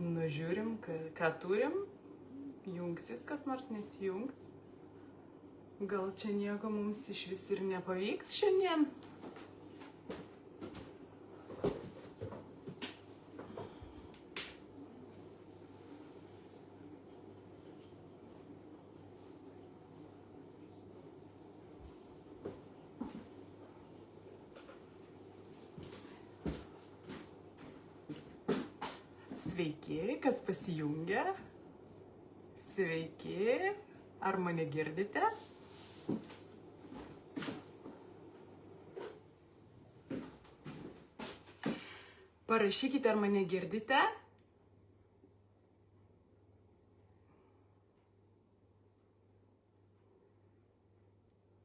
Nužiūrim, ką turim. Jungsis kas nors, nesijungs. Gal čia nieko mums iš vis ir nepavyks šiandien. Sveiki, kas pasijungia. Sveiki, ar mane girdite? Parašykite, ar mane girdite.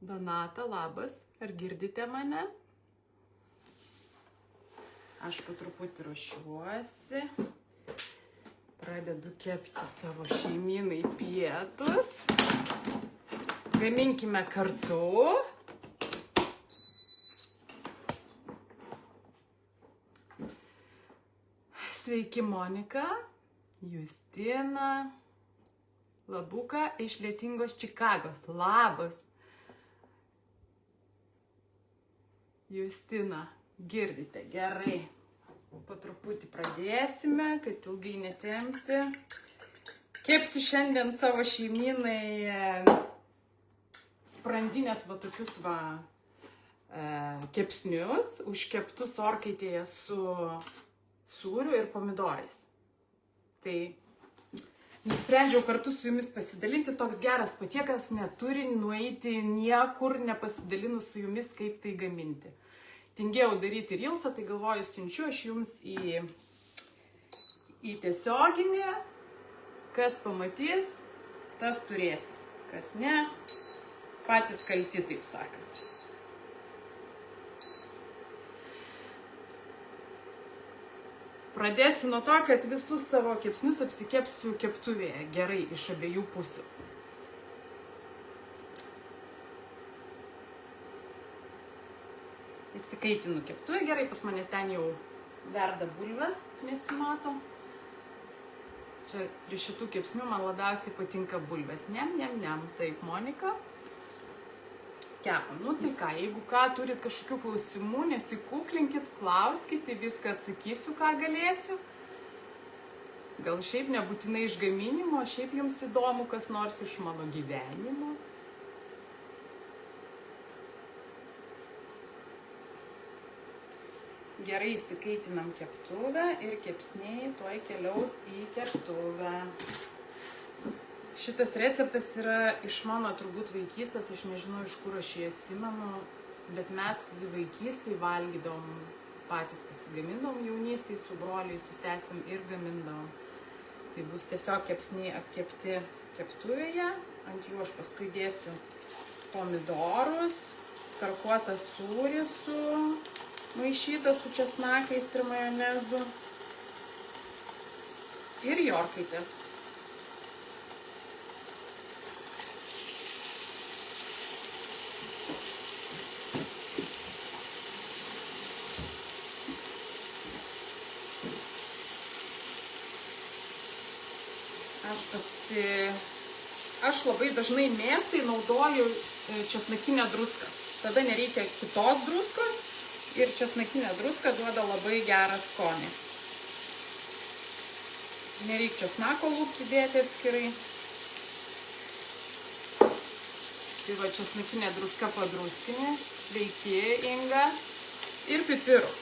Donata, labas, ar girdite mane? Aš po truputį ruošiuosi. Pradedu kepti savo šeimynai pietus. Gaminkime kartu. Sveiki, Monika, Justina, Labuka iš lietingos Čikagos. Labas. Justina, girdite, gerai. Po truputį pradėsime, kad ilgai netempti. Kepsiu šiandien savo šeimynai sprandinės va tokius kepsnius, užkeptus orkaitėje su sūriu ir pomidorais. Tai nusprendžiau kartu su jumis pasidalinti, toks geras patiekas, neturi nueiti niekur nepasidalinus su jumis, kaip tai gaminti. Tingėjau daryti reelsą, tai galvoju, siunčiu aš jums į tiesioginį, kas pamatys, tas turėsis, kas ne, patys kalti, taip sakant. Pradėsiu nuo to, kad visus savo kepsnius apsikepsiu keptuvėje, gerai iš abiejų pusių. Įsikaitinu keptuvę, gerai, pas mane ten jau verda bulves, nesimato. Čia prie šitų kepsnių man labiausiai patinka bulves. Nem. Taip, Monika. Kepam. Nu tai ką, jeigu ką turit kažkokių klausimų, nesikuklinkit, klauskite, viską atsakysiu, ką galėsiu. Gal šiaip nebūtinai iš gaminimo, šiaip jums įdomu kas nors iš mano gyvenimo. Gerai įsikaitinam keptuvę ir kepsniai tuoj keliaus į keptuvę. Šitas receptas yra iš mano turbūt vaikystės, aš nežinau iš kur aš jį atsimenu, bet mes vaikystėje valgydom, patys pasigamindom jaunystėje su broliai, su sesėm ir gamindom. Tai bus tiesiog kepsniai apkepti keptuvėje, ant jų aš paskui dėsiu pomidorus, karkuotą sūrį su maišyta su česnakais ir majonezu ir į orkaitę. Aš labai dažnai mėsai naudoju česnakinę druską. Tada nereikia kitos druskos. Ir česnakinė druska duoda labai gerą skonį. Nereikia česnako lūpti dėti atskirai. Tai va česnakinė druska padruskinė. Sveiki, Inga. Ir pipirų.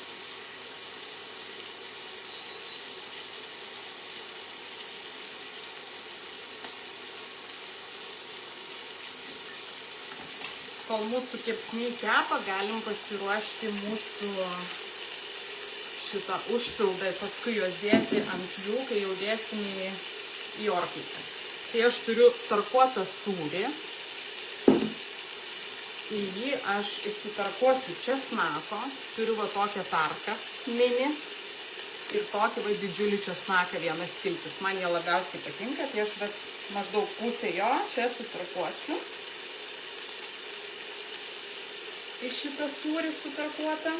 Kol mūsų kepsniai kepa, galim pasiruošti mūsų šitą užpildą ir paskui juos dėti ant jų, kai jau dėsim į orkaitę. Tai aš turiu tarkuotą sūrį. Į jį aš įsitarkuosiu česnako. Turiu va tokią tarką mini ir tokį va didžiulį česnaką vienas skiltis. Man jie labiausiai patinka, tai aš maždaug pusę jo čia sutarkuosiu. Į šitą sūrį sutarkuotą.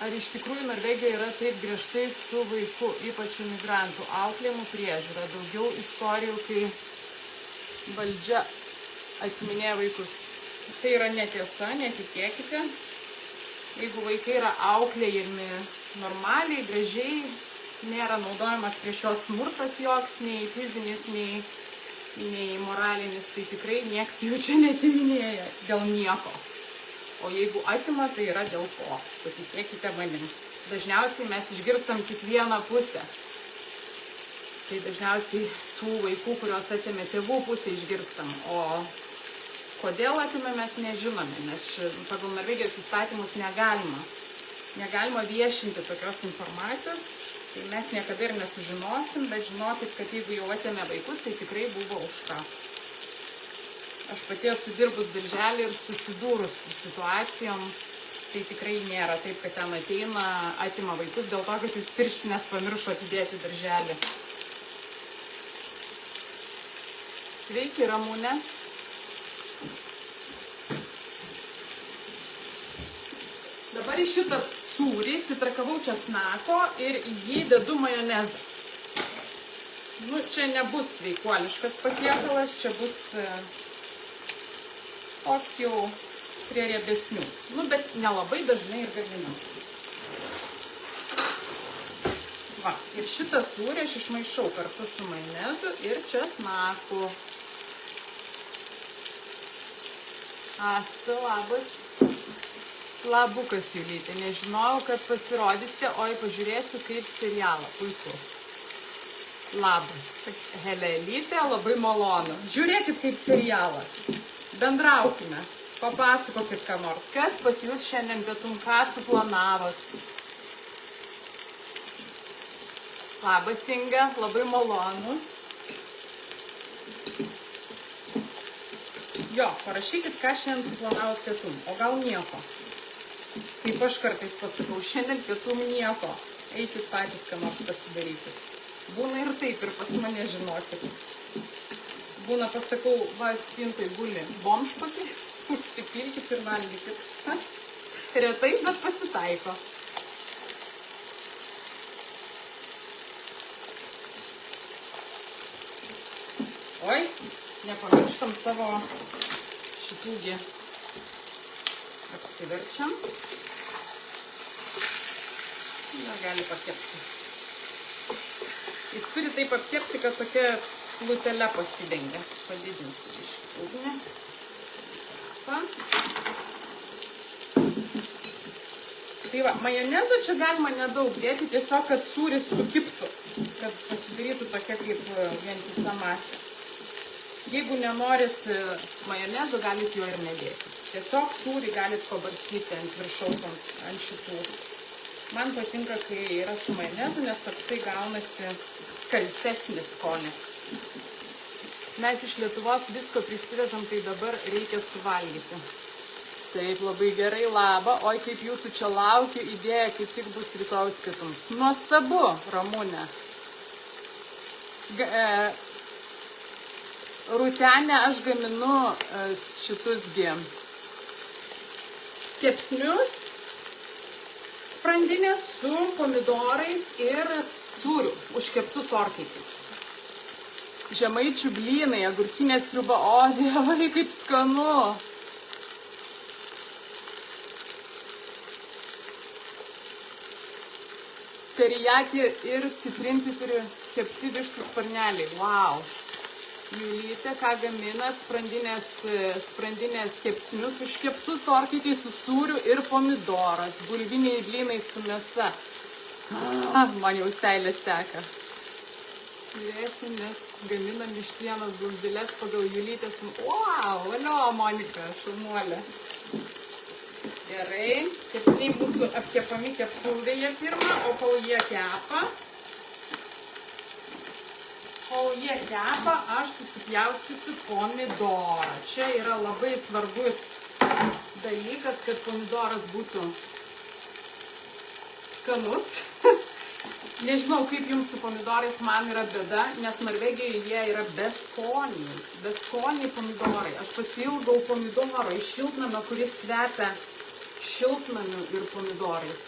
ar iš tikrųjų Norvegija yra taip griežtai su vaiku, ypač imigrantų auklėjimų priežiūra. Daugiau istorijų, kai valdžia atiminėja vaikus. Tai yra netiesa, netikėkite. Jeigu vaikai yra auklėjami normaliai, gražiai, nėra naudojamas prieš juos smurtas joks, nei fizinis, nei moralinis, tai tikrai nieks jų čia netiminėja dėl nieko. O jeigu atima, tai yra dėl ko. Patikėkite manim. Dažniausiai mes išgirstam tik vieną pusę. Tai dažniausiai tų vaikų, kurios atėmė tėvų pusę, išgirstam. O kodėl atimė, mes nežinome, nes pagal Norvegijos įstatymus negalima viešinti tokios informacijos. Tai mes niekada ir nesužinosim, bet žinokit, kad jeigu jau atėmė vaikus, tai tikrai buvo už ką. Aš pati esu dirbus darželį ir susidūrus su situacijom, tai tikrai nėra taip, kad ten ateina, atima vaikus dėl to, kad jūs pirštinės pamiršo atidėti darželį. Sveiki, Ramūne. Dabar į šitą sūrį įsitrakavau česnako ir į jį dedu majonezą. Nu, čia nebus sveikuoliškas patiekalas, čia bus toks jau prie riebesnių. Nu, bet nelabai dažnai ir gaminam. Va, ir šitą sūrį aš išmaišau kartu su majonezu ir česnaku. Asta, labas. Labukas, Julytė, nežinojau, kad pasirodysite, oi pažiūrėsiu kaip serialą, puiku. Labas, Helelytė, labai malonu. Žiūrėkit kaip serialą, bendraukime, papasakokit ką nors. Kas pas jūs šiandien pietum, ką suplanavot? Labas, Inga, labai malonu. Jo, parašykit, ką šiandien suplanavot pietum, o gal nieko. Kaip aš kartais pasakau, šiandien pietum nieko. Eikit patys, ką nors pasidarykit. Būna ir taip, ir pas mane žinokit. Būna pasakau, va, spintoj guli bomžpakį, užsipilkit ir valgykit. Retai, bet pasitaiko. Oi, nepamirštam savo šitųgi. Apsiverčiam. Na, gali pakepti. Jis turi taip apkepti, kad tokia plutelė pasidengia. Padidinsiu iš ugnį. Tai va, majonezo čia galima nedaug dėti, tiesiog, kad sūris sukiptų, kad pasidarytų tokia kaip vientisa masė. Jeigu nenorit majonezo, galit jo ir nedėti. Tiesiog sūrį galit pabarstyti ant viršaus, ant šitų. Man patinka, kai yra su majonezu, nes toksai gaunasi skalsesnis skonis. Mes iš Lietuvos visko prisivežam, tai dabar reikia suvalgyti. Taip, labai gerai, laba. Oi, kaip jūsų čia laukiu, idėja kaip tik bus rytojaus pietums. Nuostabu, Ramūne. Rūtenė, aš gaminu šitusgi kepsnius, sprandinės su pomidorais ir sūriu, užkeptus orkaitį. Žemaičių blynai, agurkinė sriuba, o dievai, kaip skanu. Terijaki ir citrinpipirių kepti vištų sparneliai. Wow. Julytė, ką gaminat, sprandinės kepsnius užkeptus orkaitį su sūriu ir pomidoras, bulviniai blynai su mėsa. Man jau seilės teka. Žiūrėsim, nes gaminam vištienos bluzdelės pagal Julytės. Wow, valio, Monika, šaunuolė. Gerai, kepsniai mūsų apkepami keptuvėje pirmą, o kol jie kepa, aš susipjaustysiu pomidorą. Čia yra labai svarbus dalykas, kad pomidoras būtų skanus. Nežinau, kaip jums su pomidorais, man yra bėda, nes Norvegijoje jie yra beskoniai. Beskoniai pomidorai. Aš pasiilgau pomidoro iš šiltnamio, kuris kvepia šiltnamiu ir pomidorais.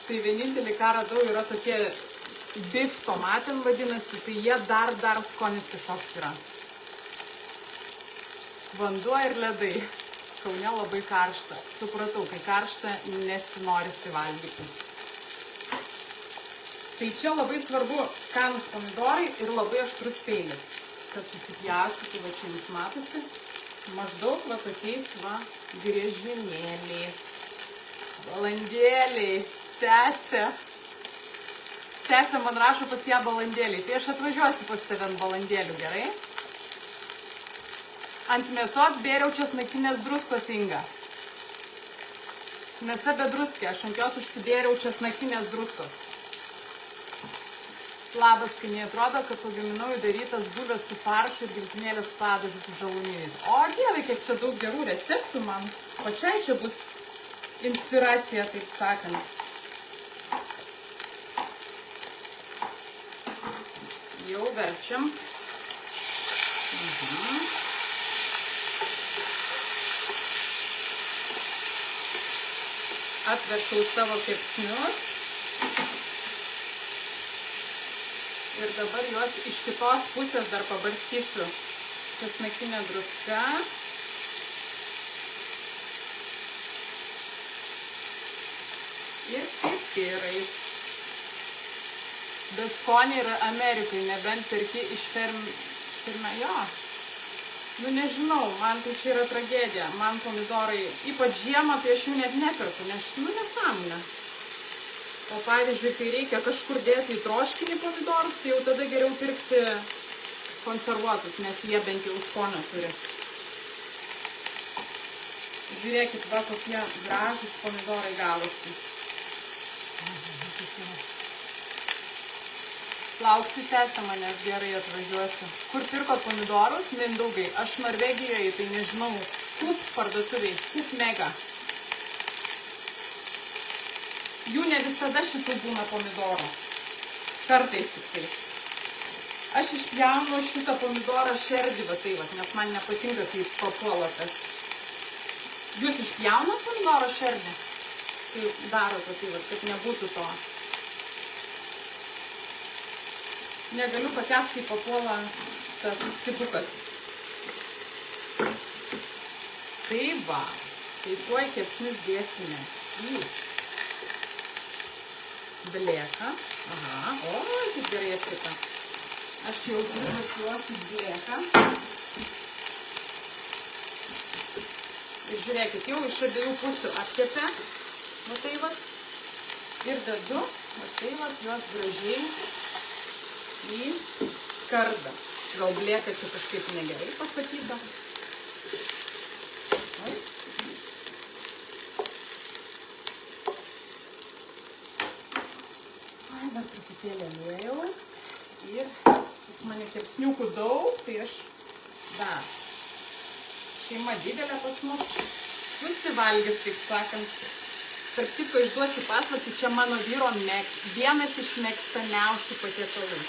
Tai vienintelį, ką radau, yra tokie beef tomatin vadinasi, tai jie dar skonis kažkoks yra. Vanduo ir ledai. Kaune labai karšta. Supratau, kai karšta, nesinorisi valgyti. Tai čia labai svarbu skanūs pomidorai ir labai aštrus peilis, kad susipjaustytų, va čia jums matosi, maždaug va tokiais va griežinėliais. Balandėliai, sesė. Sesė man rašo pas ją balandėliai, tai aš atvažiuosiu pas tave ant balandėlių, gerai? Ant mėsos bėriau česnakinės druskos, Inga. Mėsa be druskė, aš ant jos užsibėriau česnakinės druskos. Labas, skaniai atrodo, kad pagaminau įdarytas bulves su faršu ir grietinėlės padažu su žalumynais. O dieve, kiek čia daug gerų receptų man. Pačiai čia bus inspiracija, taip sakant. Jau verčiam. Atverčiau savo kepsnius. Ir dabar juos iš kitos pusės dar pabarstysiu česnakinė druska. Ir pipirais. Beskoniai yra Amerikai, nebent perki iš firme, jo. Nu nežinau, man tai čia yra tragedija. Man pomidorai, ypač žiemą, tai aš jų net neperku, nes nesąmonė. O pavyzdžiui, kai reikia kažkur dėti į troškinį pomidorus, tai jau tada geriau pirkti konservuotus, nes jie bent jau skonio turi. Žiūrėkit, va kokie gražūs pomidorai gavosi. Lauksi sesė manęs, gerai atvažiuosiu. Kur pirkot pomidorus? Mindaugai. Aš Norvegijoje, tai nežinau, Coop parduotuviai, Coop Mega. Jų ne visada šitų būna pomidorų. Kartais tik tai. Aš išpjaunu šitą pomidorą šerdį, va tai va, nes man nepatinka, kai papuola tas. Jūs išpjaunat pomidorą šerdį? Tai darote tai va, kad nebūtų to. Negaliu pakęsti, kai papuola tas cibukas. Tai va, tai tuoj kepsnius dėsime į blėką. Aha, o, kaip gerai aprita. Aš jau turiu juos į blėką. Ir žiūrėkit, jau iš abiejų pusių apkepė. Va tai va. Ir dedu, va tai va, juos gražiai į skardą. Gal blėka čia kažkaip negerai pasakyta. Dar truputėlį aliejaus. Ir pas mane kepsniukų daug, tai aš dar. Šeima didelė pas mus. Visi valgys, taip sakant. Tarp kitko išduosiu paslaptį, čia mano vyro vienas iš mėgstamiausių patiekalų.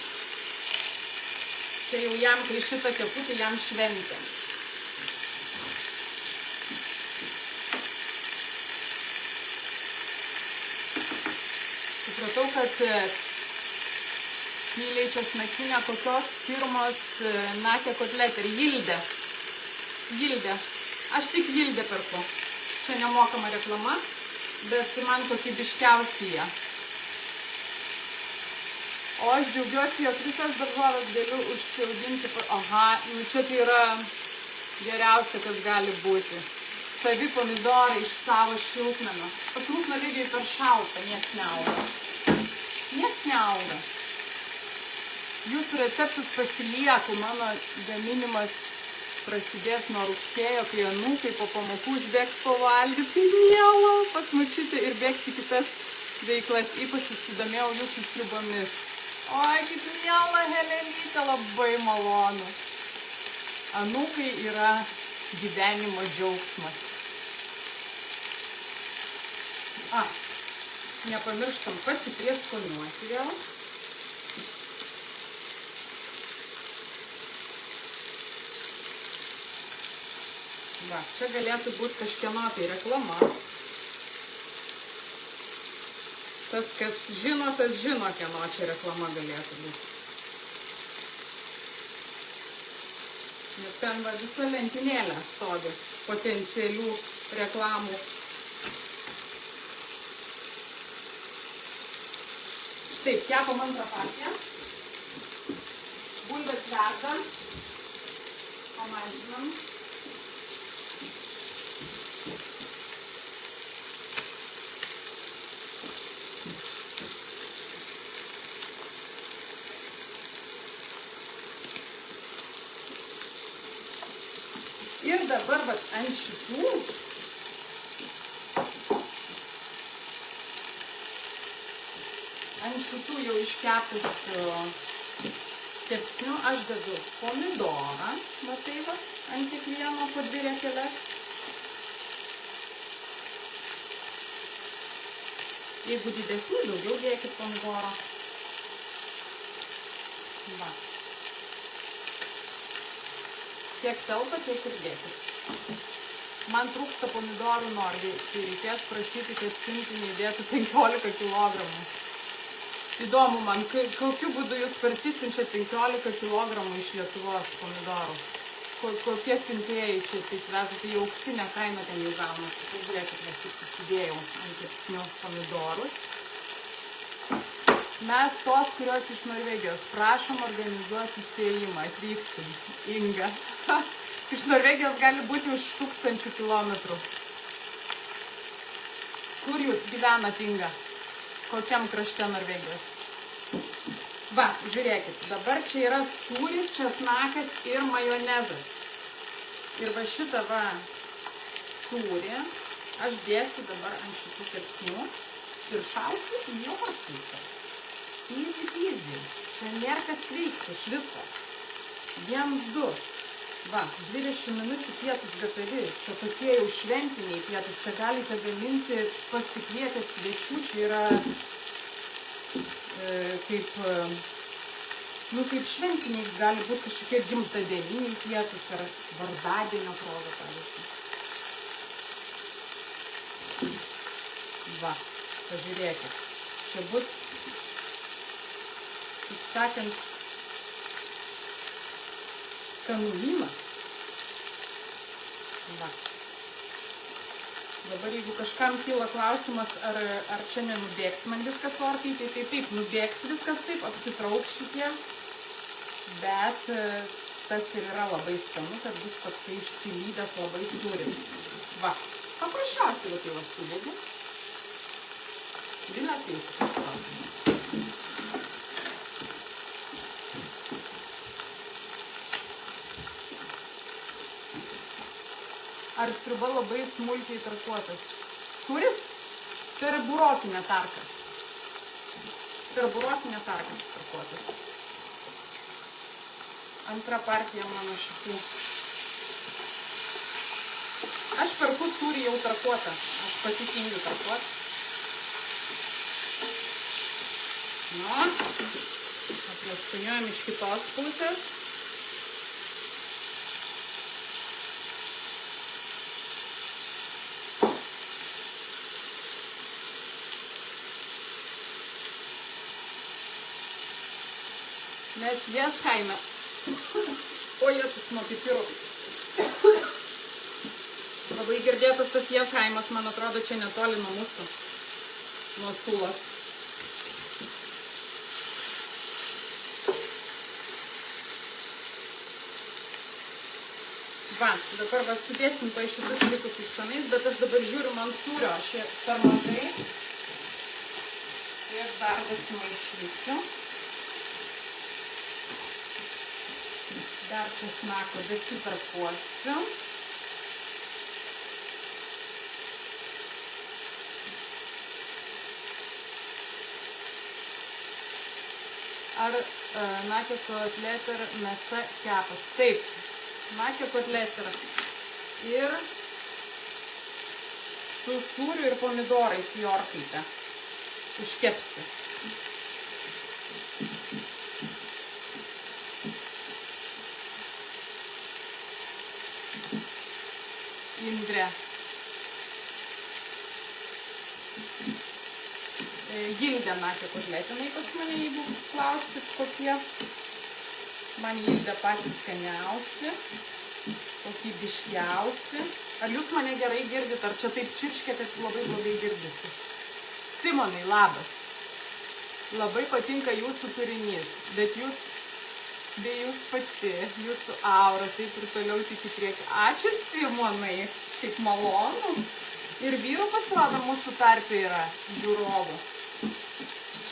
Čia jau jam, kai šitą keputį, jam šventė. Supratau, kad myliai česnakinė kokios firmos nakė kotletė ir Jildė. Jildė. Aš tik Jildė perku. Čia nemokama reklama, bet man kokybiškiausia jie. O aš džiaugiuosi, jog visas daržovės galiu užsiauginti. Aha, nu čia tai yra geriausia, kas gali būti. Savi pomidorai iš savo šiltnamio. Pas mus Norvegijoje per šalta, nieks neauga. Nieks neauga. Jūsų receptus pasilieku, mano gaminimas prasidės nuo rugsėjo, kai anūkai po pamokų užbėgs pavalgyti. Tai miela, pas močiutę ir bėgs į kitas veiklas. Ypač susidomėjau jūsų sriubomis. Oi, kaip miela Helenytė, labai malonu. Anūkai yra gyvenimo džiaugsmas. Nepamirštam pasiprieskoniuoti vėl. Va, čia galėtų būti kažkieno tai reklama. Tas, kas žino, tas žino, kieno čia reklama galėtų būti. Nes ten va visa lentynėlė stovi potencialių reklamų. Taip, kepam antrą partiją. Bulvės verda. Pamažinam. Ir dabar ant šitų jau iškepusių kepsnių aš dedu pomidorą, matai va, ant kiekvieno po 2 riekeles. Jeigu didesni, daugiau dėkit pomidoro. Va. Kiek telpa, tiek ir dėkit. Man trūksta pomidorų Norvijai, tai reikės prašyti, kad siuntinį įdėtų 15 kg. Įdomu man, kokiu būdu jūs parsisiunčiat 15 kg iš Lietuvos pomidorų. Kokie siuntėjai čia taip veža, tai jau auksinė kaina ten jau gaunasi. Pažiūrėkit, aš tik susidėjau ant kepsnių pomidorus. Mes tos, kurios iš Norvegijos, prašom organizuoti įsėjimą, atvyksim. Inga. Iš Norvegijos gali būti už 1000 kilometrų. Kur jūs gyvenat, Inga? Kokiam krašte Norvegijos? Va, žiūrėkit, dabar čia yra sūris, česnakas ir majonezas. Ir va šitą va sūrį aš dėsiu dabar ant šitų kepsnių ir šausiu į jo pusę. Easy peasy. Čia nėra kas veikti iš viso. 1-2. Va, 20 minučių pietus gatari. Čia tokie jau šventiniai pietus. Čia galite gaminti pasikvietę svečių. Čia yra kaip šventiniai. Gali būti kažkokie gimtadieniniai pietus ar vardadienio proga, pavyzdžiui. Va, pažiūrėkit. Čia bus, kaip sakant, skanulynas. Va. Dabar jeigu kažkam kyla klausimas, ar čia nenubėgs man viskas orkaitėje, tai taip, nubėgs viskas taip, apsitrauks šitie, bet tas ir yra labai skanu, kad bus toksai išsilydęs labai sūris. Va, paprasčiausiai va tai va sudėdi. Vina taip. Ar sriuba labai smulkiai tarkuotas? Sūris? Tai yra burokinė tarka. Tai yra burokinė tarka tarkuotas. Antra partija mano šitų. Aš perku sūrį jau tarkuotą. Aš pati tingiu tarkuot. Nu, aplaskuoniuojam iš kitos pusės. Nes jas kaime. O Jėzus nuo pipirų. Labai girdėtas tas jas kaimas, man atrodo, čia netoli nuo mūsų. Nuo Sulos. Va, dabar va sudėsim pa šitus likusius šanais, bet aš dabar žiūriu, man sūrio čia per mažai. Ir dar dasimaišysiu. Dar česnako dasitarkuosiu. Ar nakė kotletė ir mėsa kepas? Taip, nakė kotletė. Ir su sūriu ir pomidorais į orkaitę. Užkepsi. Indrė. Gildė nakė kotletinai pas mane, jeigu klausit kokie. Man Gildė patys skaniausi, kokybiškiausi. Ar jūs mane gerai girdit, ar čia taip čirškė, kad labai blogai girdisi? Simonai, labas. Labai patinka jūsų turinys, bet jūs pati, jūsų aura, taip ir toliau tik į priekį. Ačiū, Simonai, taip malonu. Ir vyrų pasirodo mūsų tarpe yra žiūrovų.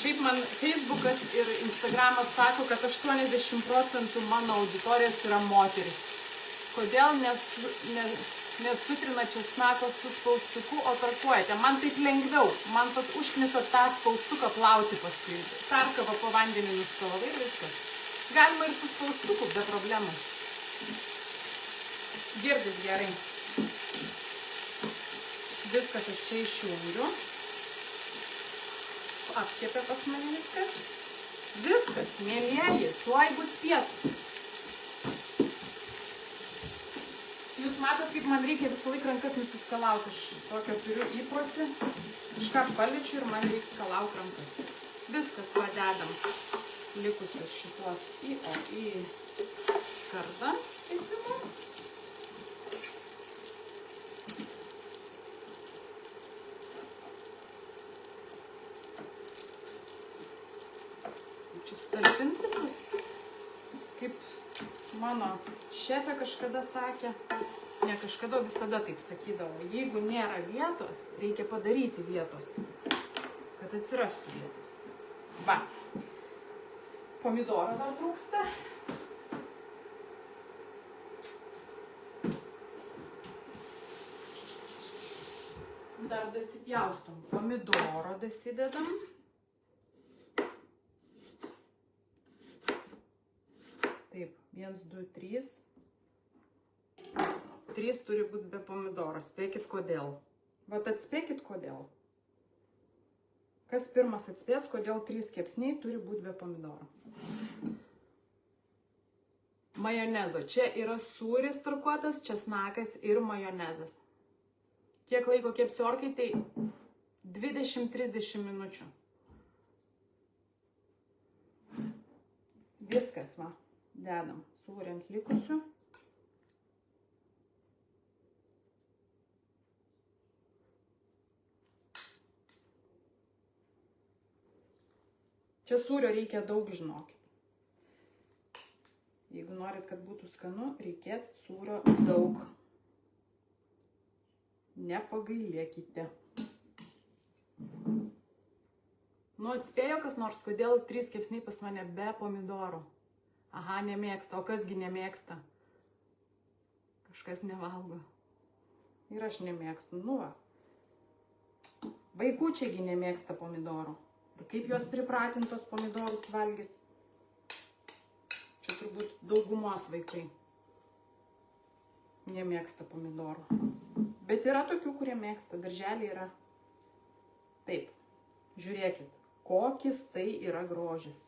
Šiaip man Facebookas ir Instagramas sako, kad 80% mano auditorijos yra moteris. Kodėl nesutrina česnako su spaustuku, o tarkuojate? Man taip lengviau. Man pas užknisa tą spaustuką plauti paskui. Perkava po vandenį nuskalavai ir viskas. Galima ir su spaustuku, be problemų. Girdit gerai. Viskas aš čia išjungiu. Apkepė pas mane viskas. Viskas, mielieji, tuoj bus pietų. Jūs matot, kaip man reikia visą laiką rankas nusiskalauti. Aš tokio turiu įprotį. Iškart paliečiu ir man reikia skalauti rankas. Viskas padedam likusius šituos į skardą. Čia stalpint visus. Kaip mano šefė kažkada sakė, ne kažkada, visada taip sakydavo, jeigu nėra vietos, reikia padaryti vietos, kad atsirastų vietos. Va, pomidoro dar trūksta. Dar dasipjaustom, pomidoro dasidedam. Taip, 1, 2, 3. 3 turi būti be pomidoro. Spėkit kodėl. Vat atspėkit kodėl. Kas pirmas atspės, kodėl 3 kepsniai turi būti be pomidoro. Majonezo. Čia yra sūris tarkuotas, česnakas ir majonezas. Kiek laiko kepsiu orkaitėj? 20-30 minučių. Viskas, va. Dedam sūrį ant likusių. Čia sūrio reikia daug, žinokit. Jeigu norit, kad būtų skanu, reikės sūrio daug. Nepagailėkite. Nu, atspėjo kas nors, kodėl 3 kepsniai pas mane be pomidorų. Aha, nemėgsta. O kasgi nemėgsta? Kažkas nevalgo. Ir aš nemėgstu. Nu va. Vaikučiai nemėgsta pomidorų. Ir kaip juos pripratintos pomidorus valgyti? Čia turbūt daugumos vaikai nemėgsta pomidorų. Bet yra tokių, kurie mėgsta. Darželiai yra. Taip. Žiūrėkit, kokis tai yra grožis.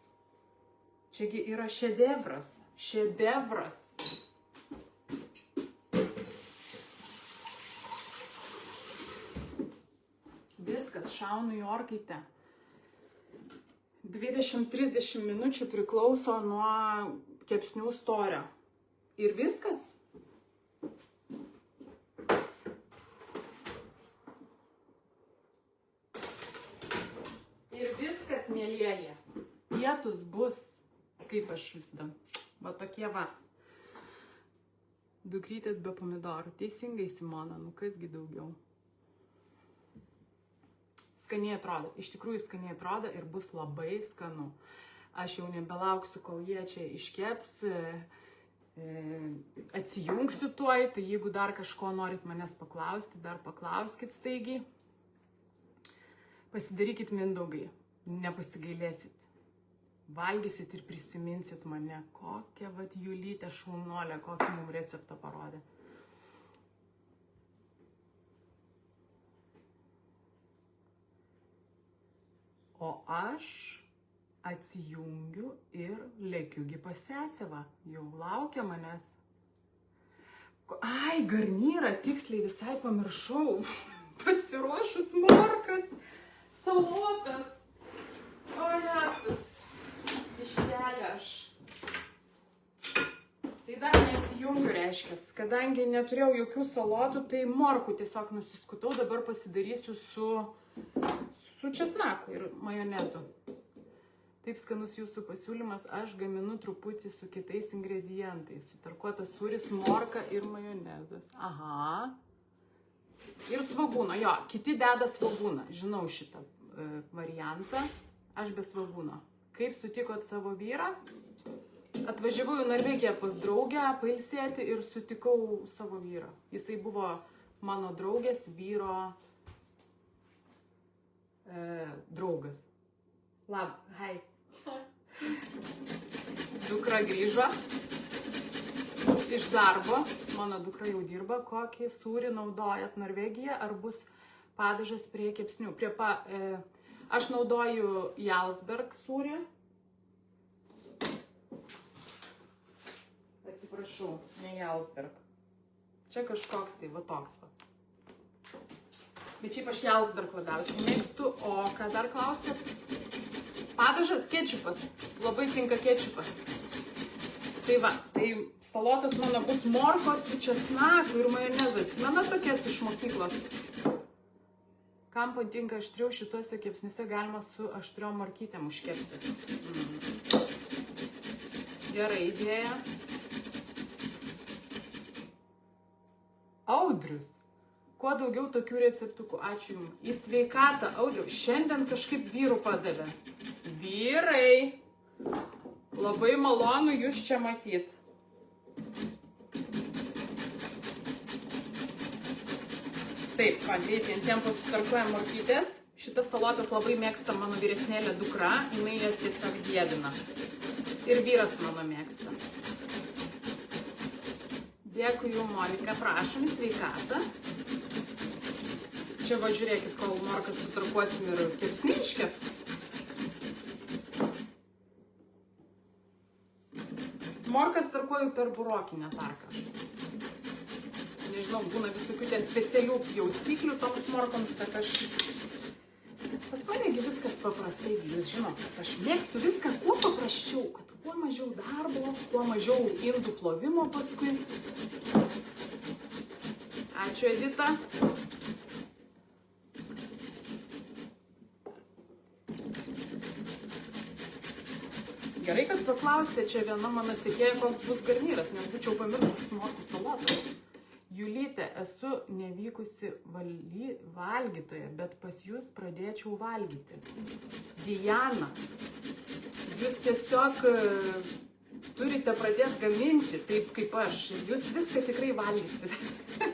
Čiagi yra šedevras. Šedevras. Viskas, šaunu į orkaitę. 20-30 minučių priklauso nuo kepsnių storio. Ir viskas. Ir viskas, mielieji. Pietus bus, kaip aš visada. Va tokie va. Dukrytės be pomidorų. Teisingai, Simona, nu kasgi daugiau. Skaniai atrodo. Iš tikrųjų skaniai atrodo ir bus labai skanu. Aš jau nebelauksiu, kol jie čia iškeps. Atsijungsiu tuoj. Tai jeigu dar kažko norit manęs paklausti, dar paklauskit staigiai. Pasidarykit Mindaugai. Nepasigailėsit. Valgysit ir prisiminsit mane, kokią vat Julytę šaunuolę, kokį mums receptą parodė. O aš atsijungiu ir lėkiugi pas sesę, va. Jau laukia manęs. Ai, garnyrą tiksliai visai pamiršau. Pasiruošus morkas, salotas. O, Jėzus. Vištelė aš. Tai dar neatsijungiu, reiškia. Kadangi neturėjau jokių salotų, tai morkų tiesiog nusiskutau. Dabar pasidarysiu su česnaku ir majonezu. Taip skanus jūsų pasiūlymas, aš gaminu truputį su kitais ingredientais. Sutarkuotas sūris, morka ir majonezas. Aha. Ir svogūno, jo, kiti deda svogūną. Žinau šitą variantą. Aš be svogūno. Kaip sutikot savo vyrą? Atvažiavau į Norvegiją pas draugę pailsėti ir sutikau savo vyrą. Jisai buvo mano draugės vyro draugas. Lab, hai. Dukra grįžo iš darbo. Mano dukra jau dirba. Kokį sūrį naudojat Norvegiją? Ar bus padažas prie kepsnių? Aš naudoju Jarlsberg sūrį. Atsiprašau, ne Jarlsberg. Čia kažkoks tai va toks va. Bet šiaip aš Jarlsberg labiausiai mėgstu. O ką dar klausėt? Padažas kečupas. Labai tinka kečupas. Tai va, tai salotas mano bus morkos su česnaku ir majonezu. Atsimenat tokias iš mokyklos? Kam patinka aštriau, šituose kepsniuose galima su aštriom morkytėm užkepti. Gerai idėja. Audrius. Kuo daugiau tokių receptukų. Ačiū jums. Į sveikatą, Audriu. Šiandien kažkaip vyrų padavė. Vyrai. Labai malonu jūs čia matyt. Taip, greitai ant tempo sutarkuojam morkytės. Šitas salotas labai mėgsta mano vyresnėlė dukra. Jinai jas tiesiog dievina. Ir vyras mano mėgsta. Dėkui jums, Monika. Prašom, sveikatą. Čia va žiūrėkit, kol morkas sutarkuosim ir kepsnį iškeps. Morkas tarkuoju per burokinę tarką. Nežinau, būna visokių ten specialių pjaustyklių toms morkoms, bet aš... Pas manegi viskas paprastai, jūs žinot, kad aš mėgstu viską kuo paprasčiau, kad kuo mažiau darbo, kuo mažiau indų plovimo paskui. Ačiū, Edita. Gerai, kad paklausė čia viena mano sekėja, koks bus garnyras, nes būčiau pamiršus morkų salotą. Julytė, esu nevykusi valgytoja, bet pas jūs pradėčiau valgyti. Diana, jūs tiesiog turite pradėti gaminti, taip kaip aš. Jūs viską tikrai valgysite.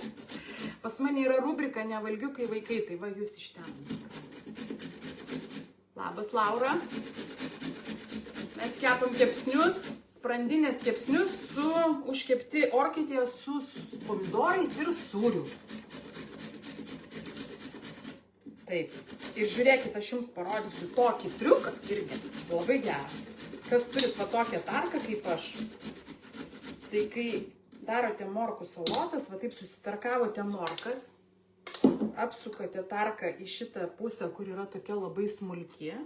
Pas mane yra rubrika Nevalgiu, kai vaikai, tai va jūs iš ten. Labas, Laura. Mes kepam kepsnius, sprandinės kepsnius su užkepti orkaitėje su pomidorais ir sūriu. Taip. Ir žiūrėkit, aš jums parodysiu tokį triuką irgi. Labai gerą. Kas turit va tokią tarką kaip aš, tai kai darote morkų salotas, va taip susitarkavote morkas, apsukate tarką į šitą pusę, kur yra tokia labai smulki.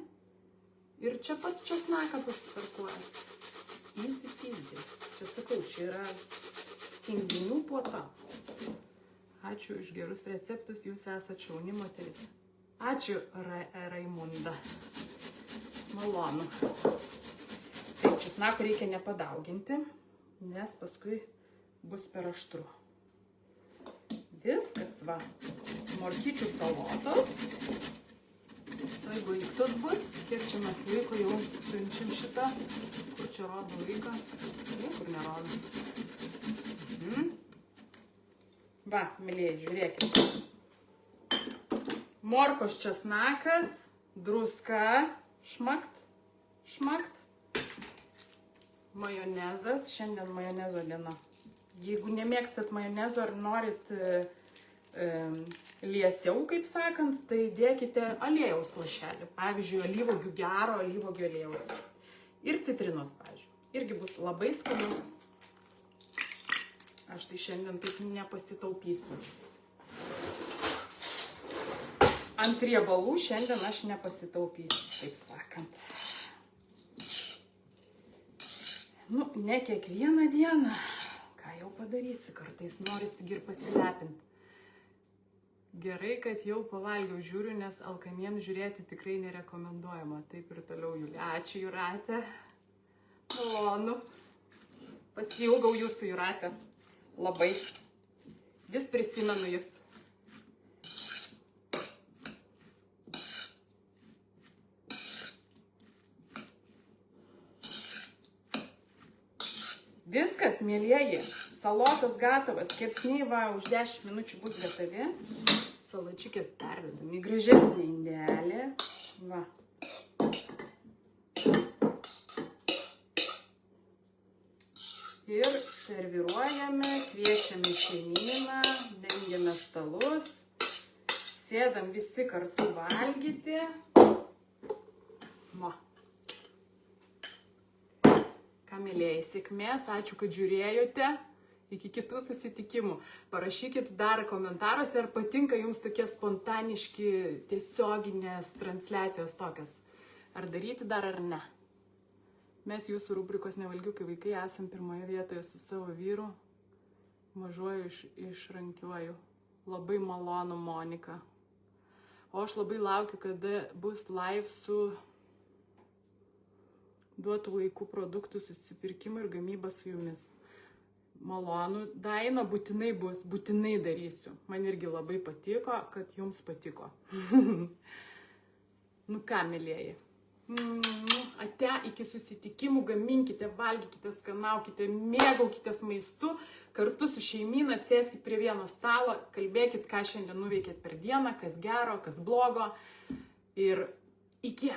Ir čia pat česnaką pasitarkuoja. Easy peasy. Čia sakau, čia yra tinginių puota. Ačiū už gerus receptus, jūs esate šauni moteris. Ačiū, Raimunda. Malonu. Taip, česnako reikia nepadauginti, nes paskui bus per aštru. Viskas, va. Morkyčių salotos. Tai baigtos bus. Kiek čia mes laiko jau siunčiam šitą. Kur čia rodo laiką? Niekur nerodo. Va, mylėjai, žiūrėkit. Morkos česnakas, druska, šmakt, šmakt. Majonezas, šiandien majonezo diena. Jeigu nemėgstat majonezo ar norit liesiau, kaip sakant, tai dėkite aliejaus lašelį. Pavyzdžiui, alyvuogių, gero alyvuogių aliejaus. Ir citrinos, pavyzdžiui. Irgi bus labai skanu. Aš tai šiandien taip nepasitaupysiu. ant riebalų šiandien aš nepasitaupysiu, taip sakant. Nu, ne kiekvieną dieną. Ką jau padarysi, kartais norisi ir pasilepinti. Gerai, kad jau pavalgiau, žiūriu, nes alkaniems žiūrėti tikrai nerekomenduojama. Taip ir toliau, Julija. Ačiū, Jūratė. Malonu. Pasiilgau jūsų, Jūratė. Labai. Vis prisimenu jūs. Viskas, mėlieji. Salotos gatavas. Kepsniai va, už 10 minučių bus gatavi. Salačikės perdedam į gražesnį indelį. Va. Ir serviruojame, kviečiame šeimyną, dengiame stalus, sėdam visi kartu valgyti. Va. Ką, mėlėjai, sėkmės, ačiū, kad žiūrėjote. Iki kitų susitikimų. Parašykit dar komentaruose, ar patinka jums tokie spontaniški tiesioginės transliacijos tokios. Ar daryti dar ar ne. Mes jūsų rubrikos Nevalgiukai vaikai esam pirmoje vietoje su savo vyru. Mažuoju išrankiuoju. Labai malonu, Monika. O aš labai laukiu, kada bus live su duotų laikų produktų susipirkimu ir gamyba su jumis. Malonu, Daina, būtinai bus, būtinai darysiu. Man irgi labai patiko, kad jums patiko. Nu ką, mėlieji. Ate iki susitikimų, gaminkite, valgykite, skanaukite, mėgaukitės maistu, kartu su šeimyna sėskit prie vieno stalo, kalbėkit, ką šiandien nuveikėt per dieną, kas gero, kas blogo. Ir iki.